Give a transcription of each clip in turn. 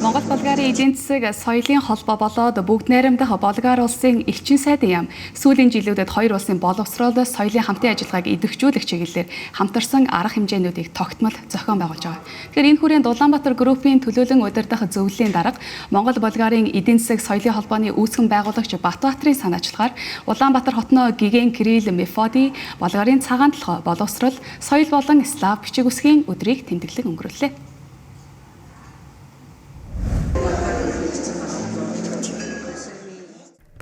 Монгол Болгарын эдийн засаг соёлын холбоо болоод бүгд найрамдах Болгар улсын элчин сайдын яам сүүлийн жилүүдэд хоёр улсын боловсрол соёлын хамтын ажиллагааг идэвхжүүлэх чиглэлээр хамтарсан арга хэмжээнүүдийг тогтмол зохион байгуулж байгаа. Тэгэхээр энэ хүрээнд Улаанбаатар группийн төлөөлөн удирдах зөвлөлийн дарга Монгол Болгарын эдийн засаг соёлын холбооны үүсгэн байгуулагч Батбаатрын санаачлагаар Улаанбаатар хотноо Гигэн Кирилл Мефодий Болгарын цагаан толгой боловсрол соёл болон слав бичиг үсгийн өдрийг тэмдэглэн өнгөрүүллээ.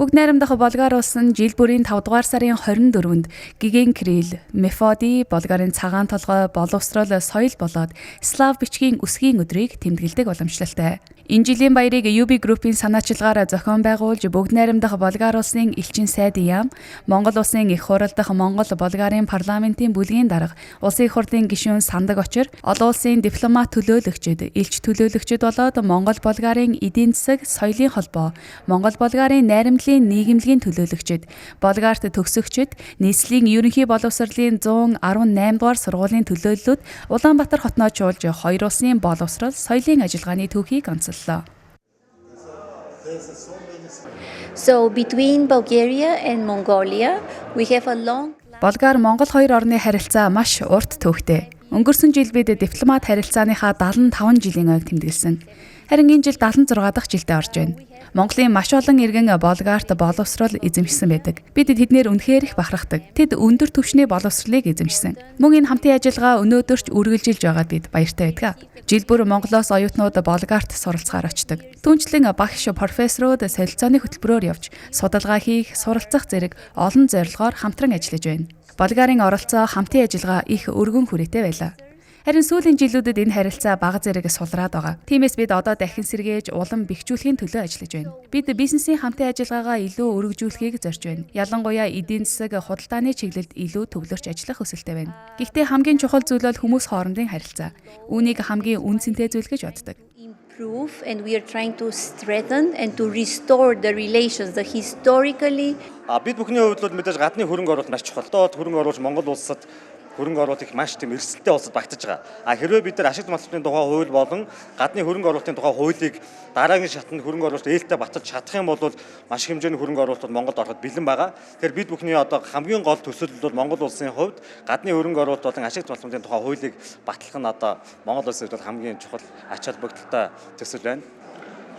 Бүгд найрамдах Болгар улс нь жил бүрийн 5 дугаар сарын 24-нд Гигэн Кирилл Мефодий Болгарын цагаан толгой боловсрол соёл болоод слав бичгийн үсгийн өдрийг тэмдэглэдэг уламжлалтай. Энэ жилийн баярыг UB группийн санаачлагаар зохион байгуулж бүгд найрамдах Болгар улсын элчин сайдын яам, Монгол улсын их хурал дахь Монгол Болгарын парламентын бүлгийн дарга, улсын их хурлын гишүүн Сандаг Очир, олон улсын дипломат төлөөлөгчид, элч төлөөлөгчид болоод Монгол Болгарын эдийн засаг соёлын холбоо, Монгол Болгарын найрамдлын нийгэмлэгийн төлөөлөгчид, Болгарт төгсөгчид, нийслэлийн ерөнхий боловсролын 118 дугаар сургуулийн төлөөллүүд Улаанбаатар хотноо чуулж хоёр улсын боловсрол соёлын ажиллагааны түүхийг онцоллоо. So between Bulgaria and Mongolia, we have a long Болгар Монгол хоёр орны харилцаа маш урт түүхтэй. Өнгөрсөн жил бид дипломат харилцааныхаа 75 жилийн ойг тэмдэглэсэн. Харин энэ жил 76 дахь жилдээ орж байна. Монголын маш олон иргэн Болгарт боловсрол эзэмшсэн байдаг. Бид тэднэр үнэхээр их бахархдаг. Тэд өндөр түвшний боловсролыг эзэмшсэн. Мөн энэ хамтын ажиллагаа өнөөдөр ч үргэлжилж байгаад бид баяртай байдаг. Жил бүр Монголоос оюутнууд Болгарт суралцахаар очдог. Түүнчлэн багш профессорууд солилцооны хөтөлбөрөөр явж судалгаа хийх, суралцах зэрэг олон зорилгоор хамтран ажиллаж байна. Болгарын оролцоо хамтын ажиллагаа их өргөн хүрээтэй байлаа. Харин сүүлийн жилүүдэд энэ харилцаа бага зэрэг сулраад байгаа. Тиймээс бид одоо дахин сэргээж улам бэхжүүлэхийн төлөө ажиллаж байна. Бид бизнесийн хамтын ажиллагаагаа илүү өргөжүүлэхийг зорж байна. Ялангуяа эдийн засаг худалдааны чиглэлд илүү төвлөрч ажиллах хүсэлтэй байна. Гэхдээ хамгийн чухал зүйл бол хүмүүс хоорондын харилцаа. Үүнийг хамгийн үнцэнтэй зүйл гэж боддог. improve, and we are trying to strengthen and to restore the relations, the historically. Бид бүхний хувьд бол мэдээж гадны хөрөнгө оруулалт маш чухал. Доод хөрөнгө оруулж Монгол улсад хөрөнгө оруулалт их маш тийм эрсдэлтэй улсад багтаж байгаа. Хэрвээ бид нар ашигт малчны тухай хууль болон гадны хөрөнгө оруулалтын тухай хуулийг дараагийн шатнд хөрөнгө оруулалт ээлтэй баталж чадах юм бол маш хэмжээний хөрөнгө оруулалт Монголд ороход бэлэн байгаа. Тэгэхээр бид бүхний одоо хамгийн гол төсөл бол Монгол улсын хувьд гадны хөрөнгө оруулалт болон ашигт малчны тухай хуулийг батлах нь одоо Монгол улсын хувьд хамгийн чухал ач холбогдолтой төсөл байна.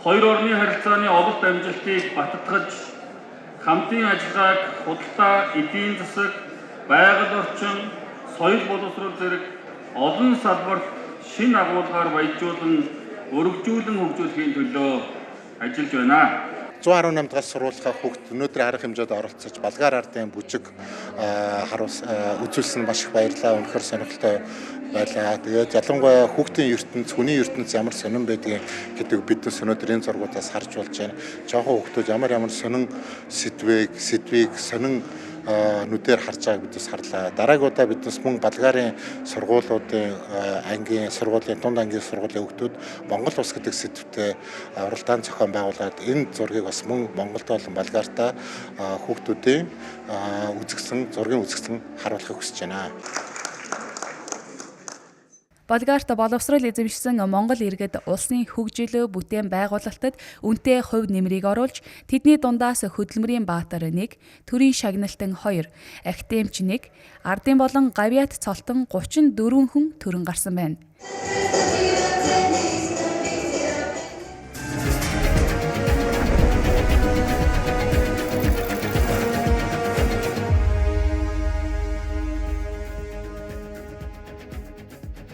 Хоёр орны харилцааны ололт амжилтыг баттгаж хамтын ажиллагааг худалдаа, эдийн засаг, байгаль орчин, соёл боловсрол зэрэг олон салбарт шинэ агуулгаар баяжуулан өргөжүүлэн хөгжүүлэхийн төлөө ажиллаж байна. 118 дахь сургуулийн хүүхд өнөөдөр арга хэмжээнд оролцож Болгар ардын бүжиг үзүүлсэн маш их баярлалаа. Үнэхээр сонирхолтой байлаа. Тэгээд ялангуяа хүүхдийн ертөнц, хүний ертөнц ямар сонирн байдгийг гэдэг биднес өнөөдөр энэ зургуудаас харж болж байна. Жоохон хүүхдүүд ямар сонин сэдвийг сонин нүдээр харж байгааг биднес харлаа. Дараагийн удаа биднес мөн Болгарын сургуулиудын ангийн сургуулийн дунд ангийн сургуулийн хүүхдүүд Монгол улс гэдэг сэдвтэ уралдаан зохион байгуулад энэ зургийг бас мөн Монголд болон Болгартаа хүүхдүүдийн зургийн үзэгсэн харуулахыг хүсэж байна. Болгарт боловсрол эзэмшсэн Монгол иргэд улсын хөгжил бүтээн байгуулалтад үнэтэй хувь нэмрийг оруулж тэдний дундаас хөдөлмөрийн баатар 1, төрийн шагналтан 2, академич 1, ардын болон гавьяат цолтон 34 хүн төрөн гарсан байна.